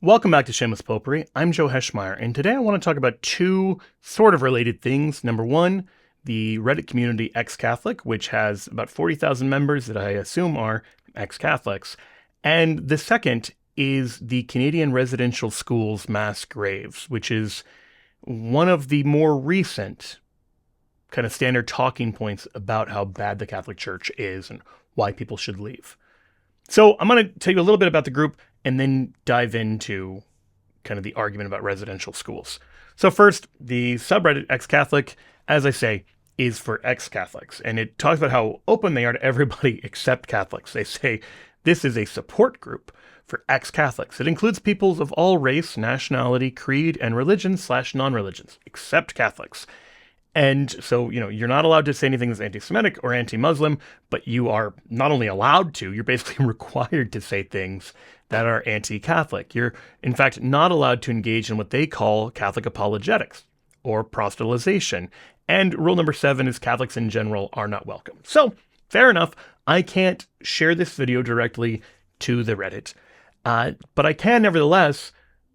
Welcome back to Shameless Popery. I'm Joe Heschmeyer, and today I want to talk about two sort of related things. Number one, the Reddit community Ex Catholic, which has about 40,000 members that I assume are ex Catholics. And the second is the Canadian residential schools mass graves, which is one of the more recent kind of standard talking points about how bad the Catholic Church is and why people should leave. So I'm going to tell you a little bit about the group and then dive into kind of the argument about residential schools. So first, the subreddit Ex Catholic, as I say, is for ex-Catholics. And it talks about how open they are to everybody except Catholics. They say this is a support group for ex-Catholics. It includes peoples of all race, nationality, creed, and religion/non-religions, except Catholics. And so, you're not allowed to say anything that's anti-Semitic or anti-Muslim, but you are not only allowed to, you're basically required to say things that are anti-Catholic. You're, in fact, not allowed to engage in what they call Catholic apologetics or proselytization. And rule number 7 is Catholics in general are not welcome. So, fair enough, I can't share this video directly to the Reddit, but I can nevertheless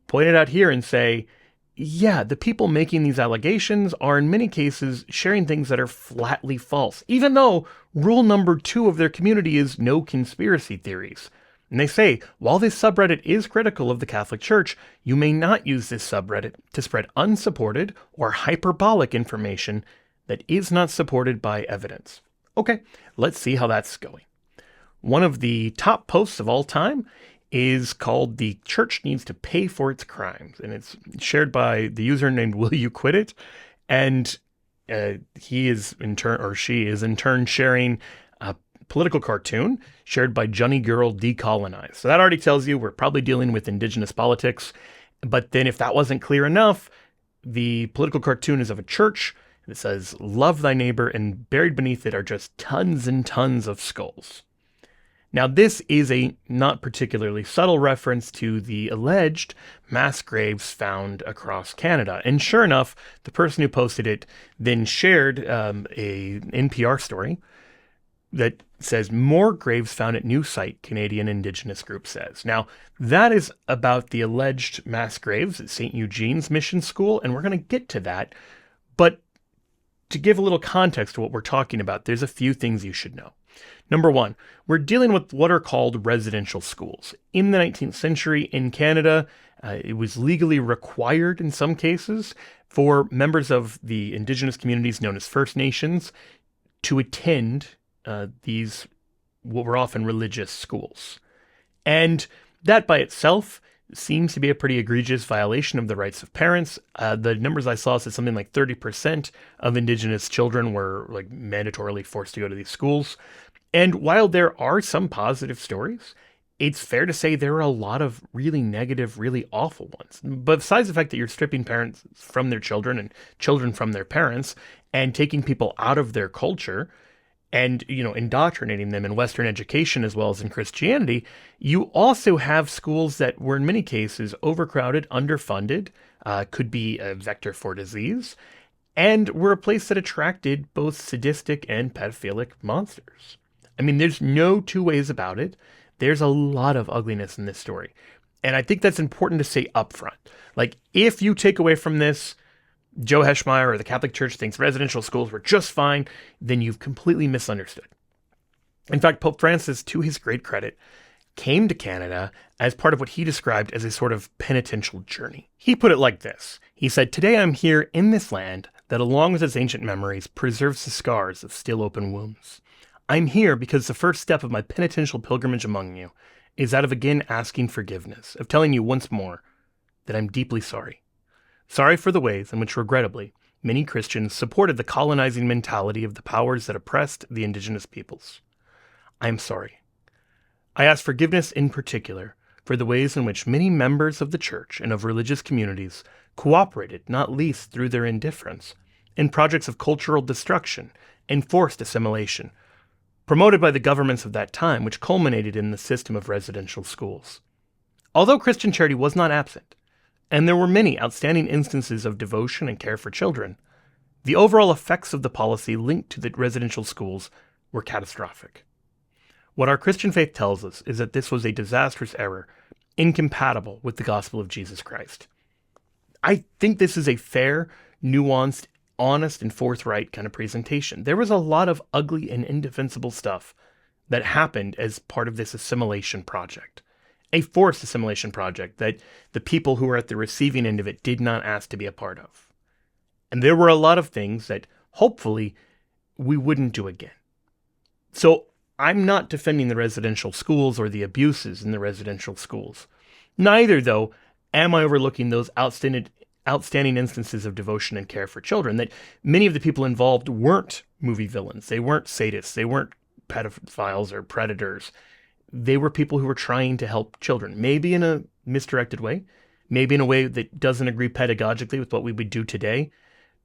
point it out here and say, yeah, the people making these allegations are in many cases sharing things that are flatly false, even though rule number 2 of their community is no conspiracy theories. And they say, while this subreddit is critical of the Catholic Church, you may not use this subreddit to spread unsupported or hyperbolic information that is not supported by evidence. Okay, let's see how that's going. One of the top posts of all time is called "The Church Needs to Pay for Its Crimes," and it's shared by the user named Will You Quit It? And he is in turn, or she is in turn, sharing a political cartoon shared by Johnny Girl Decolonized. So that already tells you we're probably dealing with indigenous politics. But then if that wasn't clear enough, the political cartoon is of a church that says, "Love thy neighbor," and buried beneath it are just tons and tons of skulls. Now, this is a not particularly subtle reference to the alleged mass graves found across Canada. And sure enough, the person who posted it then shared a NPR story that says, "More graves found at new site, Canadian Indigenous group says." Now, that is about the alleged mass graves at St. Eugene's Mission School, and we're going to get to that. But to give a little context to what we're talking about, there's a few things you should know. Number one, we're dealing with what are called residential schools. In the 19th century in Canada, it was legally required in some cases for members of the Indigenous communities known as First Nations to attend these, what were often religious schools. And that by itself seems to be a pretty egregious violation of the rights of parents. The numbers I saw said something like 30% of Indigenous children were like mandatorily forced to go to these schools. And while there are some positive stories, it's fair to say there are a lot of really negative, really awful ones. But besides the fact that you're stripping parents from their children and children from their parents and taking people out of their culture and, indoctrinating them in Western education as well as in Christianity, you also have schools that were in many cases overcrowded, underfunded, could be a vector for disease, and were a place that attracted both sadistic and pedophilic monsters. I mean, there's no two ways about it. There's a lot of ugliness in this story. And I think that's important to say up front. Like, if you take away from this, Joe Heschmeyer or the Catholic Church thinks residential schools were just fine, then you've completely misunderstood. In fact, Pope Francis, to his great credit, came to Canada as part of what he described as a sort of penitential journey. He put it like this. He said, "Today I'm here in this land that, along with its ancient memories, preserves the scars of still open wounds. I'm here because the first step of my penitential pilgrimage among you is that of again asking forgiveness, of telling you once more that I'm deeply sorry. Sorry for the ways in which, regrettably, many Christians supported the colonizing mentality of the powers that oppressed the indigenous peoples. I am sorry. I ask forgiveness in particular for the ways in which many members of the church and of religious communities cooperated, not least through their indifference, in projects of cultural destruction and forced assimilation, promoted by the governments of that time, which culminated in the system of residential schools. Although Christian charity was not absent, and there were many outstanding instances of devotion and care for children, the overall effects of the policy linked to the residential schools were catastrophic. What our Christian faith tells us is that this was a disastrous error incompatible with the gospel of Jesus Christ. I think this is a fair, nuanced, honest, and forthright kind of presentation. There was a lot of ugly and indefensible stuff that happened as part of this assimilation project. A forced assimilation project that the people who were at the receiving end of it did not ask to be a part of. And there were a lot of things that hopefully we wouldn't do again. So I'm not defending the residential schools or the abuses in the residential schools. Neither, though, am I overlooking those outstanding instances of devotion and care for children, that many of the people involved weren't movie villains. They weren't sadists. They weren't pedophiles or predators. They were people who were trying to help children, maybe in a misdirected way, maybe in a way that doesn't agree pedagogically with what we would do today.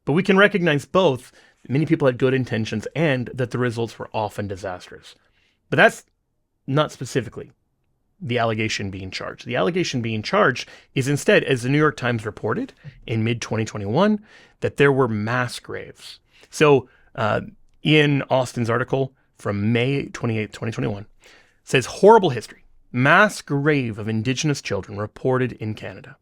But we can recognize both. Many people had good intentions and that the results were often disastrous. But that's not specifically the allegation being charged. The allegation being charged is instead, as the New York Times reported in mid-2021, that there were mass graves. So in Austin's article from May 28, 2021, says horrible history, mass grave of Indigenous children reported in Canada.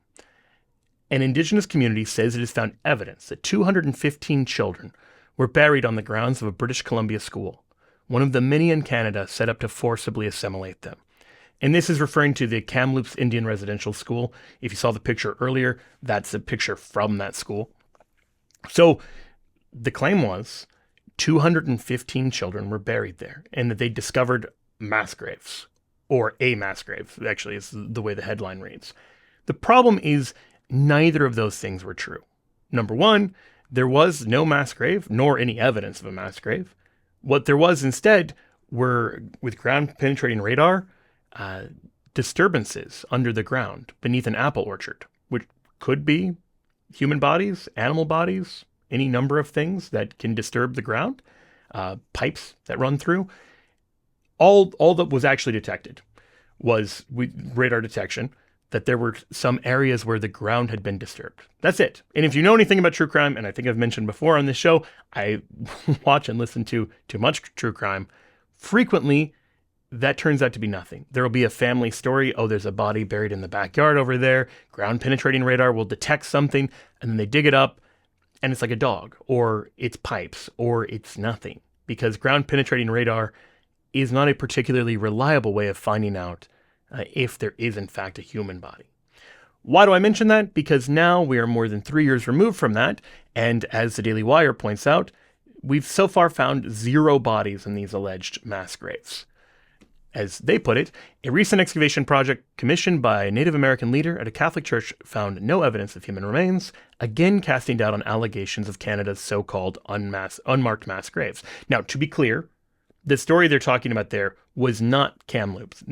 An Indigenous community says it has found evidence that 215 children were buried on the grounds of a British Columbia school, one of the many in Canada set up to forcibly assimilate them. And this is referring to the Kamloops Indian Residential School. If you saw the picture earlier, that's a picture from that school. So the claim was 215 children were buried there and that they discovered mass graves, or a mass grave, actually, is the way the headline reads. The problem is neither of those things were true. Number one, there was no mass grave, nor any evidence of a mass grave. What there was instead were, with ground-penetrating radar, disturbances under the ground beneath an apple orchard, which could be human bodies, animal bodies, any number of things that can disturb the ground, pipes that run through. All that was actually detected was, with radar detection, that there were some areas where the ground had been disturbed. That's it. And if you know anything about true crime, and I think I've mentioned before on this show, I watch and listen to too much true crime, frequently that turns out to be nothing. There will be a family story. Oh, there's a body buried in the backyard over there. Ground penetrating radar will detect something, and then they dig it up, and it's like a dog, or it's pipes, or it's nothing. Because ground penetrating radar is not a particularly reliable way of finding out if there is, in fact, a human body. Why do I mention that? Because now we are more than 3 years removed from that, and as the Daily Wire points out, we've so far found 0 bodies in these alleged mass graves. As they put it, a recent excavation project commissioned by a Native American leader at a Catholic church found no evidence of human remains, again casting doubt on allegations of Canada's so-called unmarked mass graves. Now, to be clear, the story they're talking about there was not Kamloops.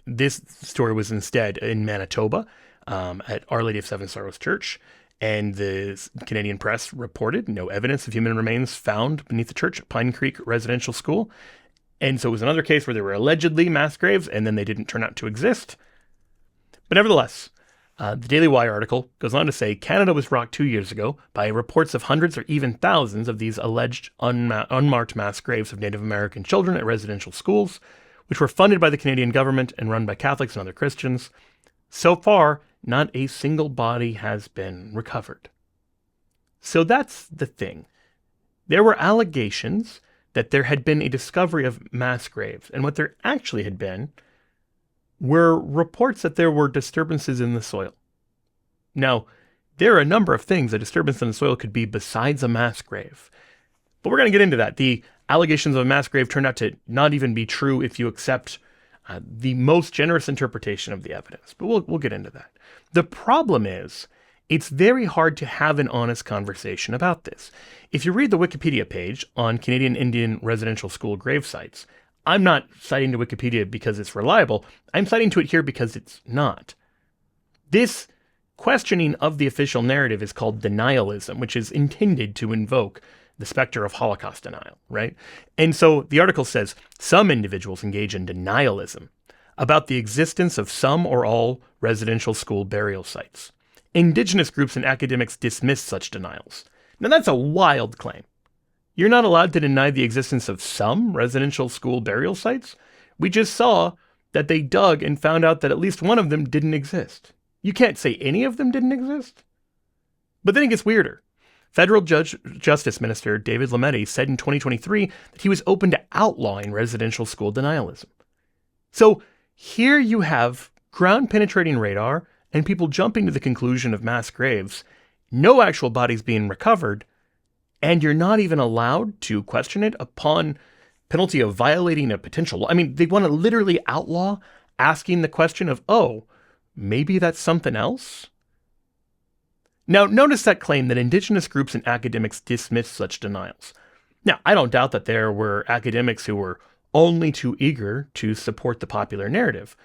This story was instead in Manitoba at Our Lady of Seven Sorrows Church, and the Canadian press reported no evidence of human remains found beneath the church at Pine Creek Residential School. And so it was another case where there were allegedly mass graves, and then they didn't turn out to exist. But nevertheless, the Daily Wire article goes on to say Canada was rocked 2 years ago by reports of hundreds or even thousands of these alleged unmarked mass graves of Native American children at residential schools, which were funded by the Canadian government and run by Catholics and other Christians. So far, not a single body has been recovered. So that's the thing. There were allegations that there had been a discovery of mass graves, and what there actually had been were reports that there were disturbances in the soil. Now, there are a number of things a disturbance in the soil could be besides a mass grave, but we're going to get into that. The allegations of a mass grave turned out to not even be true if you accept the most generous interpretation of the evidence, but we'll get into that. The problem is, it's very hard to have an honest conversation about this. If you read the Wikipedia page on Canadian Indian residential school grave sites, I'm not citing to Wikipedia because it's reliable. I'm citing to it here because it's not. This questioning of the official narrative is called denialism, which is intended to invoke the specter of Holocaust denial, right? And so the article says some individuals engage in denialism about the existence of some or all residential school burial sites. Indigenous groups and academics dismiss such denials. Now that's a wild claim. You're not allowed to deny the existence of some residential school burial sites? We just saw that they dug and found out that at least one of them didn't exist. You can't say any of them didn't exist. But then it gets weirder. Federal Justice Minister David Lametti said in 2023 that he was open to outlawing residential school denialism. So here you have ground-penetrating radar and people jumping to the conclusion of mass graves, no actual bodies being recovered, and you're not even allowed to question it upon penalty of violating a potential law. I mean, they want to literally outlaw asking the question of, oh, maybe that's something else? Now, notice that claim that indigenous groups and academics dismiss such denials. Now, I don't doubt that there were academics who were only too eager to support the popular narrative,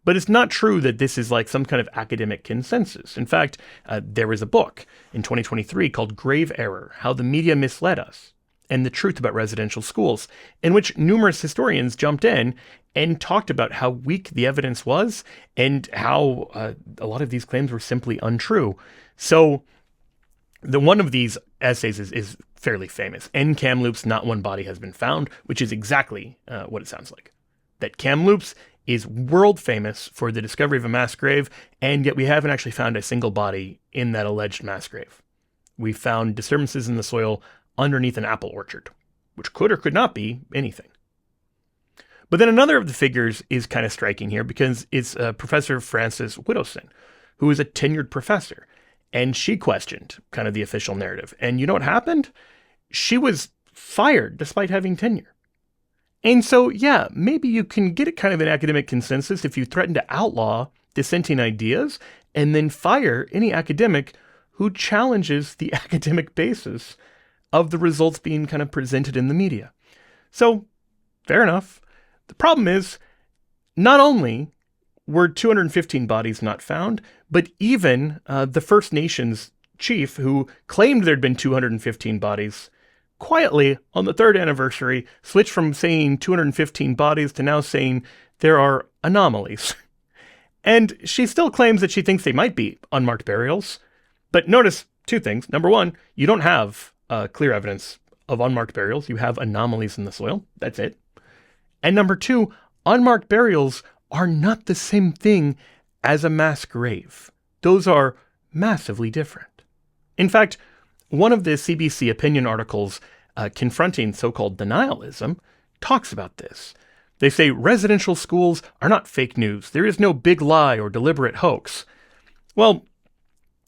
but it's not true that this is like some kind of academic consensus. In fact, there was a book in 2023 called Grave Error: How the Media Misled Us and the Truth About Residential Schools, in which numerous historians jumped in and talked about how weak the evidence was and how a lot of these claims were simply untrue. So one of these essays is fairly famous. In Kamloops, not one body has been found, which is exactly what it sounds like. That Kamloops is world famous for the discovery of a mass grave, and yet we haven't actually found a single body in that alleged mass grave. We found disturbances in the soil underneath an apple orchard, which could or could not be anything. But then another of the figures is kind of striking here because it's Professor Frances Widdowson, who is a tenured professor. And she questioned kind of the official narrative. And you know what happened? She was fired despite having tenure. And so, yeah, maybe you can get it kind of an academic consensus if you threaten to outlaw dissenting ideas and then fire any academic who challenges the academic basis of the results being kind of presented in the media. So, fair enough. The problem is, not only were 215 bodies not found, but even the First Nations chief who claimed there'd been 215 bodies quietly on the third anniversary switched from saying 215 bodies to now saying there are anomalies. And she still claims that she thinks they might be unmarked burials. But notice two things. Number one, you don't have clear evidence of unmarked burials. You have anomalies in the soil. That's it. And number two, unmarked burials are not the same thing as a mass grave. Those are massively different. In fact, one of the CBC opinion articles confronting so-called denialism talks about this. They say residential schools are not fake news. There is no big lie or deliberate hoax. Well,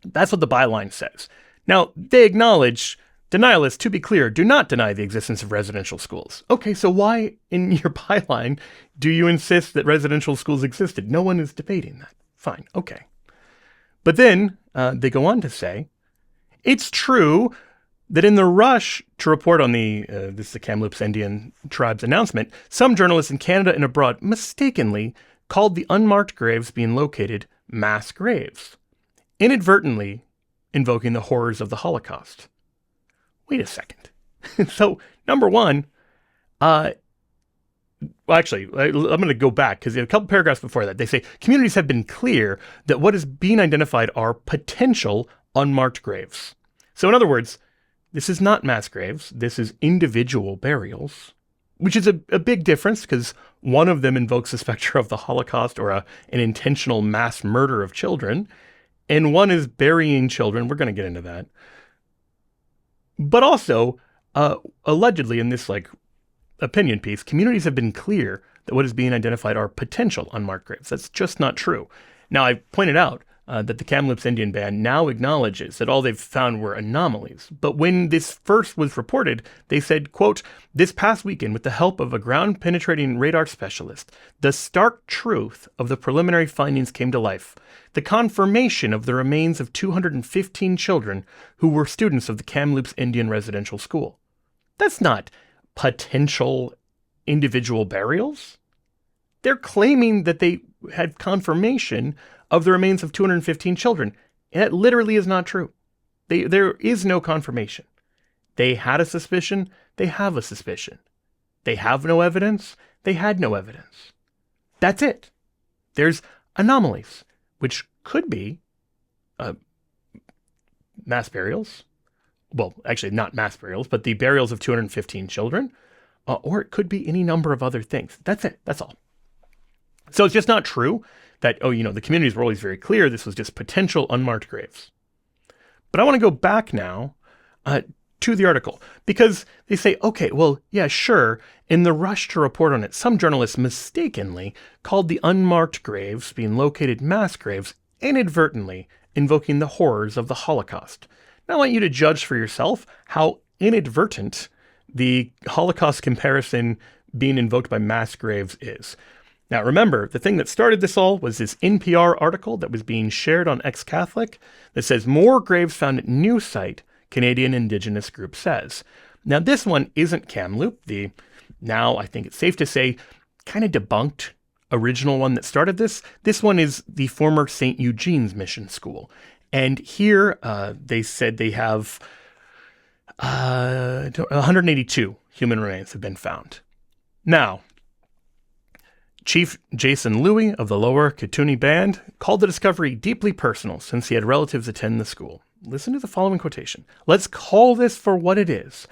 that's what the byline says. Now, they acknowledge denialists, to be clear, do not deny the existence of residential schools. Okay, so why in your byline do you insist that residential schools existed? No one is debating that. Fine, okay. But then they go on to say, it's true that in the rush to report on the Kamloops Indian tribe's announcement, some journalists in Canada and abroad mistakenly called the unmarked graves being located mass graves, inadvertently invoking the horrors of the Holocaust. Wait a second. So, number one, I'm going to go back because a couple paragraphs before that, they say communities have been clear that what is being identified are potential unmarked graves. So in other words, this is not mass graves. This is individual burials, which is a big difference because one of them invokes the specter of the Holocaust or an intentional mass murder of children, and one is burying children. We're going to get into that. But also, allegedly in this opinion piece, communities have been clear that what is being identified are potential unmarked graves. That's just not true. Now, I pointed out that the Kamloops Indian Band now acknowledges that all they've found were anomalies. But when this first was reported, they said, quote, this past weekend, with the help of a ground-penetrating radar specialist, the stark truth of the preliminary findings came to life. The confirmation of the remains of 215 children who were students of the Kamloops Indian Residential School. That's not potential individual burials. They're claiming that they had confirmation of the remains of 215 children. And that literally is not true. There is no confirmation. They had a suspicion. They have a suspicion. They have no evidence. They had no evidence. That's it. There's anomalies, which could be mass burials. Well, actually not mass burials, but the burials of 215 children. Or it could be any number of other things. That's it. That's all. So it's just not true that, the communities were always very clear this was just potential unmarked graves. But I want to go back now to the article, because they say, okay, well, yeah, sure, in the rush to report on it, some journalists mistakenly called the unmarked graves being located mass graves, inadvertently invoking the horrors of the Holocaust. Now I want you to judge for yourself how inadvertent the Holocaust comparison being invoked by mass graves is. Now remember, the thing that started this all was this NPR article that was being shared on Ex Catholic that says more graves found at new site, Canadian Indigenous group says. Now this one isn't Kamloops, the, now I think it's safe to say, kind of debunked original one that started this. This one is the former St. Eugene's Mission School. And here they said they have 182 human remains have been found. Now, Chief Jason Louie of the Lower Kituni Band called the discovery deeply personal since he had relatives attend the school. Listen to the following quotation. "Let's call this for what it is.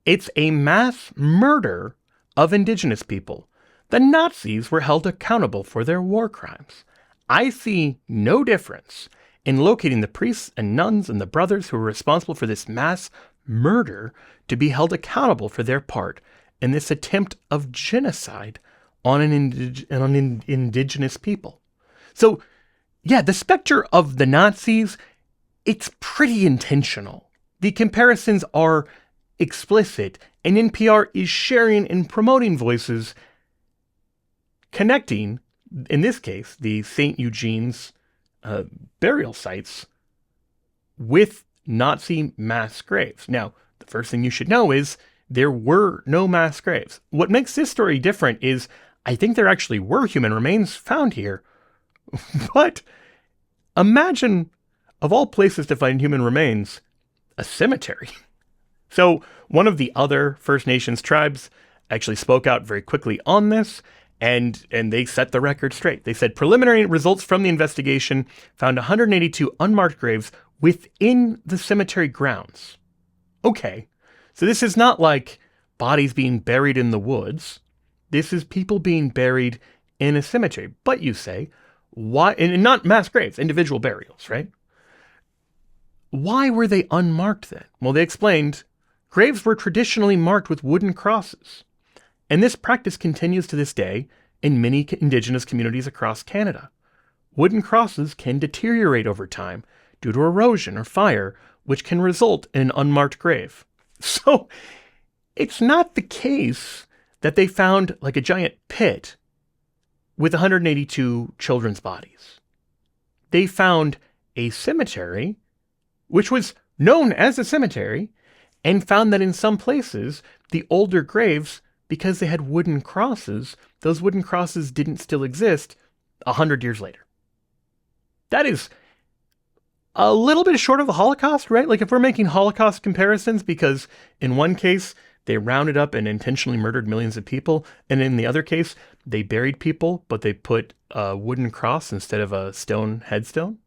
It's a mass murder of Indigenous people. The Nazis were held accountable for their war crimes. I see no difference in locating the priests and nuns and the brothers who were responsible for this mass murder to be held accountable for their part in this attempt of genocide on an Indigenous people." So, yeah, the specter of the Nazis, it's pretty intentional. The comparisons are explicit, and NPR is sharing and promoting voices connecting, in this case, the St. Eugene's burial sites with Nazi mass graves. Now, the first thing you should know is there were no mass graves. What makes this story different is I think there actually were human remains found here. But imagine, of all places to find human remains, a cemetery. So one of the other First Nations tribes actually spoke out very quickly on this, and they set the record straight. They said preliminary results from the investigation found 182 unmarked graves within the cemetery grounds. Okay, so this is not like bodies being buried in the woods. This is people being buried in a cemetery. But you say, why, and not mass graves, individual burials, right? Why were they unmarked then? Well, they explained graves were traditionally marked with wooden crosses. And this practice continues to this day in many Indigenous communities across Canada. Wooden crosses can deteriorate over time due to erosion or fire, which can result in an unmarked grave. So it's not the case that they found like a giant pit with 182 children's bodies. They found a cemetery, which was known as a cemetery, and found that in some places, the older graves, because they had wooden crosses, those wooden crosses didn't still exist 100 years later. That is a little bit short of the Holocaust, right? Like if we're making Holocaust comparisons, because in one case, they rounded up and intentionally murdered millions of people, and in the other case, they buried people, but they put a wooden cross instead of a stone headstone.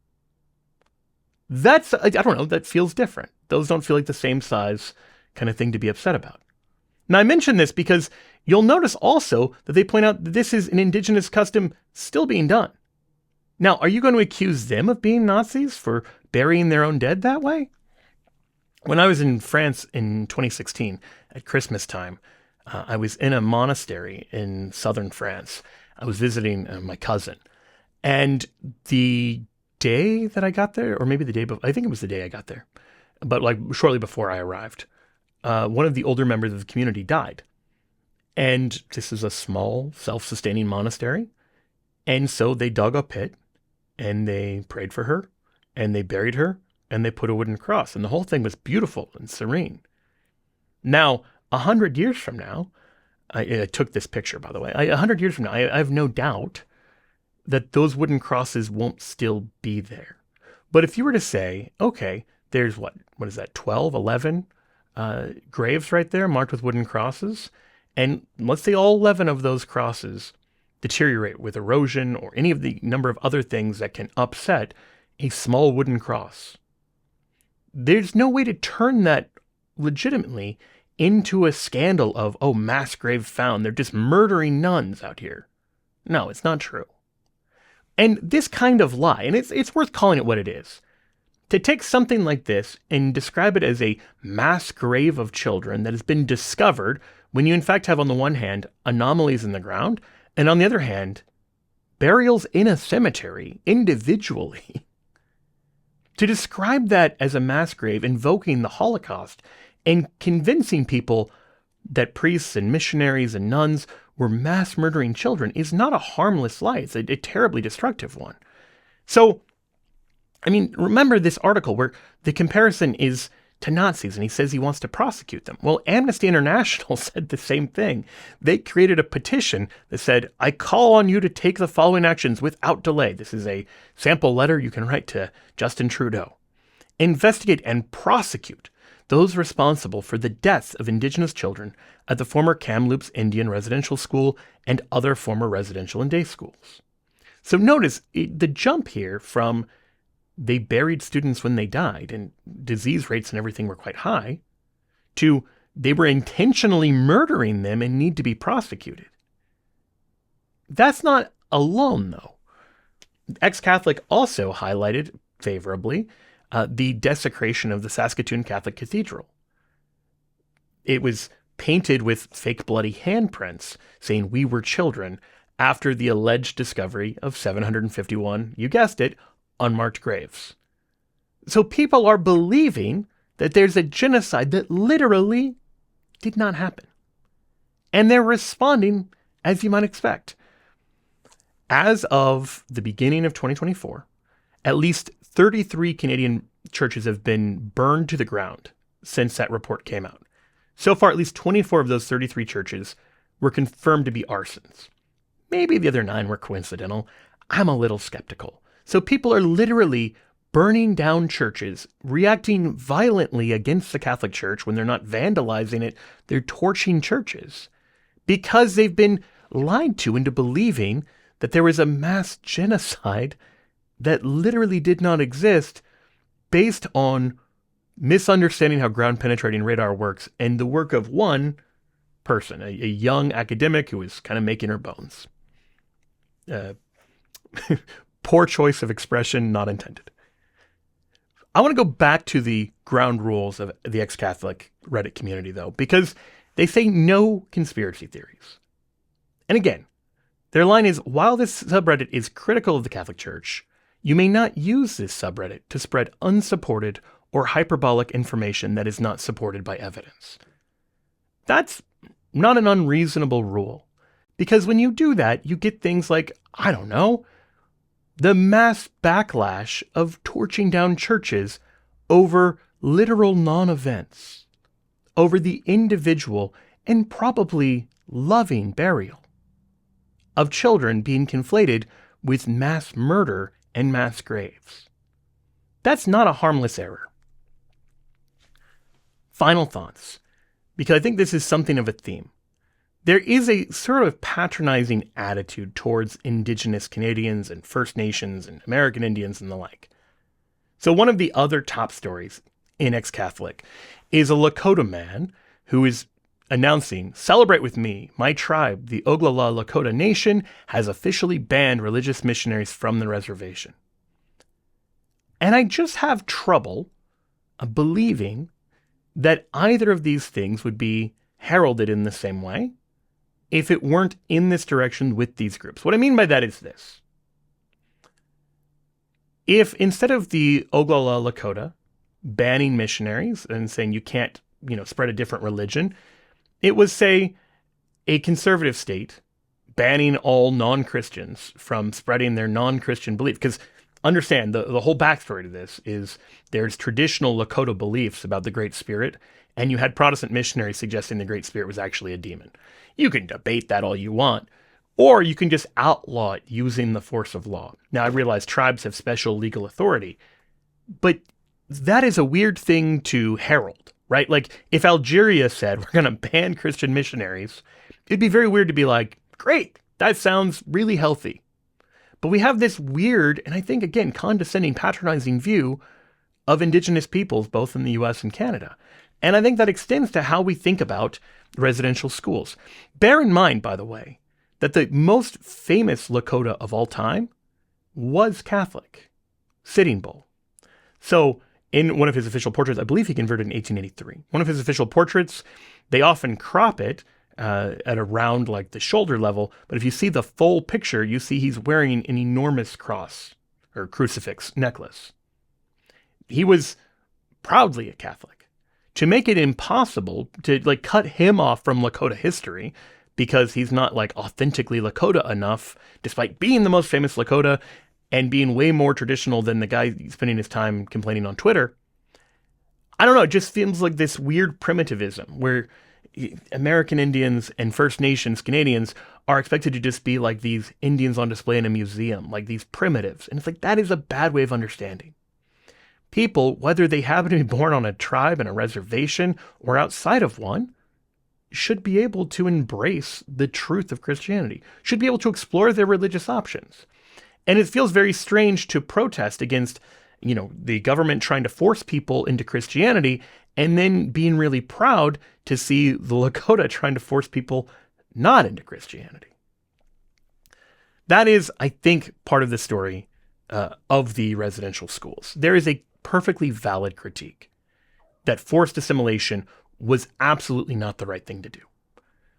That's, I don't know, that feels different. Those don't feel like the same size kind of thing to be upset about. Now, I mention this because you'll notice also that they point out that this is an Indigenous custom still being done. Now, are you going to accuse them of being Nazis for burying their own dead that way? When I was in France in 2016 at Christmas time, I was in a monastery in southern France. I was visiting my cousin. And the day that I got there, or maybe the day before, I think it was the day I got there, but like shortly before I arrived, one of the older members of the community died. And this is a small, self-sustaining monastery. And so they dug a pit and they prayed for her and they buried her and they put a wooden cross. And the whole thing was beautiful and serene. Now, 100 years from now, I took this picture, by the way. 100 years from now, I have no doubt that those wooden crosses won't still be there. But if you were to say, okay, there's what is that, 12, 11 graves right there marked with wooden crosses, and let's say all 11 of those crosses deteriorate with erosion or any of the number of other things that can upset a small wooden cross. There's no way to turn that legitimately into a scandal of, oh, mass grave found. They're just murdering nuns out here. No, it's not true. And this kind of lie, and it's worth calling it what it is, to take something like this and describe it as a mass grave of children that has been discovered when you in fact have on the one hand anomalies in the ground, and on the other hand, burials in a cemetery individually. To describe that as a mass grave invoking the Holocaust and convincing people that priests and missionaries and nuns were mass murdering children is not a harmless lie. It's a terribly destructive one. So, I mean, remember this article where the comparison is to Nazis and he says he wants to prosecute them. Well, Amnesty International said the same thing. They created a petition that said, I call on you to take the following actions without delay. This is a sample letter you can write to Justin Trudeau. Investigate and prosecute those responsible for the deaths of Indigenous children at the former Kamloops Indian Residential School and other former residential and day schools. So notice the jump here from they buried students when they died and disease rates and everything were quite high to they were intentionally murdering them and need to be prosecuted. That's not alone, though. Ex Catholic also highlighted favorably the desecration of the Saskatoon Catholic Cathedral. It was painted with fake bloody handprints saying we were children after the alleged discovery of 751, you guessed it, unmarked graves. So people are believing that there's a genocide that literally did not happen. And they're responding as you might expect. As of the beginning of 2024, at least 33 Canadian churches have been burned to the ground since that report came out. So far, at least 24 of those 33 churches were confirmed to be arsons. Maybe the other 9 were coincidental. I'm a little skeptical. So people are literally burning down churches, reacting violently against the Catholic Church when they're not vandalizing it. They're torching churches because they've been lied to into believing that there was a mass genocide that literally did not exist based on misunderstanding how ground-penetrating radar works and the work of one person, a young academic who was kind of making her bones. Poor choice of expression, not intended. I want to go back to the ground rules of the ex-Catholic Reddit community, though, because they say no conspiracy theories. And again, their line is, while this subreddit is critical of the Catholic Church, you may not use this subreddit to spread unsupported or hyperbolic information that is not supported by evidence. That's not an unreasonable rule, because when you do that, you get things like, I don't know, the mass backlash of torching down churches over literal non-events, over the individual and probably loving burial of children being conflated with mass murder and mass graves. That's not a harmless error. Final thoughts, because I think this is something of a theme. There is a sort of patronizing attitude towards Indigenous Canadians and First Nations and American Indians and the like. So one of the other top stories in Ex Catholic is a Lakota man who is announcing, "Celebrate with me, my tribe, the Oglala Lakota Nation, has officially banned religious missionaries from the reservation." And I just have trouble believing that either of these things would be heralded in the same way if it weren't in this direction with these groups. What I mean by that is this. If instead of the Oglala Lakota banning missionaries and saying you can't, spread a different religion, it was, say, a conservative state banning all non-Christians from spreading their non-Christian belief. Because understand, the whole backstory to this is there's traditional Lakota beliefs about the Great Spirit, and you had Protestant missionaries suggesting the Great Spirit was actually a demon. You can debate that all you want, or you can just outlaw it using the force of law. Now, I realize tribes have special legal authority, but that is a weird thing to herald, right? Like, if Algeria said, we're going to ban Christian missionaries, it'd be very weird to be like, great, that sounds really healthy. But we have this weird, and I think, again, condescending, patronizing view of Indigenous peoples, both in the US and Canada. And I think that extends to how we think about residential schools. Bear in mind, by the way, that the most famous Lakota of all time was Catholic. Sitting Bull. So in one of his official portraits, I believe he converted in 1883. One of his official portraits, they often crop it at around like the shoulder level. But if you see the full picture, you see he's wearing an enormous cross or crucifix necklace. He was proudly a Catholic. To make it impossible to like cut him off from Lakota history because he's not like authentically Lakota enough, despite being the most famous Lakota and being way more traditional than the guy spending his time complaining on Twitter. I don't know, it just feels like this weird primitivism where American Indians and First Nations Canadians are expected to just be like these Indians on display in a museum, like these primitives. And it's like, that is a bad way of understanding. People, whether they happen to be born on a tribe and a reservation or outside of one, should be able to embrace the truth of Christianity, should be able to explore their religious options. And it feels very strange to protest against, the government trying to force people into Christianity and then being really proud to see the Lakota trying to force people not into Christianity. That is, I think, part of the story of the residential schools. There is a perfectly valid critique that forced assimilation was absolutely not the right thing to do.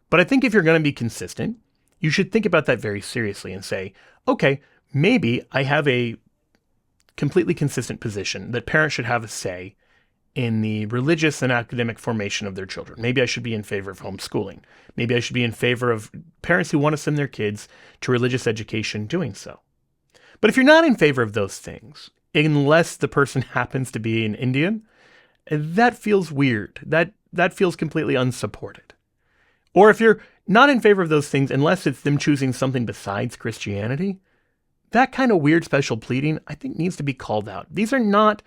But I think if you're going to be consistent, you should think about that very seriously and say, okay, maybe I have a completely consistent position that parents should have a say in the religious and academic formation of their children. Maybe I should be in favor of homeschooling. Maybe I should be in favor of parents who want to send their kids to religious education doing so. But if you're not in favor of those things, unless the person happens to be an Indian, that feels weird. That feels completely unsupported. Or if you're not in favor of those things, unless it's them choosing something besides Christianity, that kind of weird special pleading, I think, needs to be called out. These are not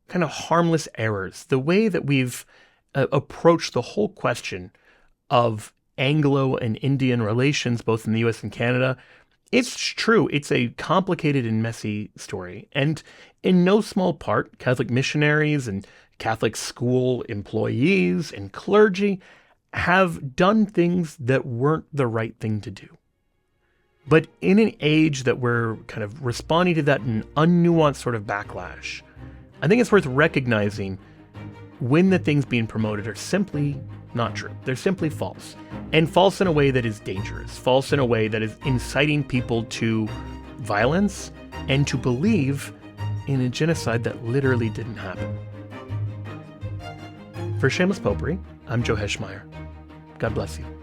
kind of harmless errors. The way that we've approached the whole question of Anglo and Indian relations, both in the US and Canada, it's true. It's a complicated and messy story. And in no small part, Catholic missionaries and Catholic school employees and clergy have done things that weren't the right thing to do. But in an age that we're kind of responding to that in unnuanced sort of backlash, I think it's worth recognizing when the things being promoted are simply not true. They're simply false. And false in a way that is dangerous. False in a way that is inciting people to violence and to believe in a genocide that literally didn't happen. For Shameless Popery, I'm Joe Heschmeyer. God bless you.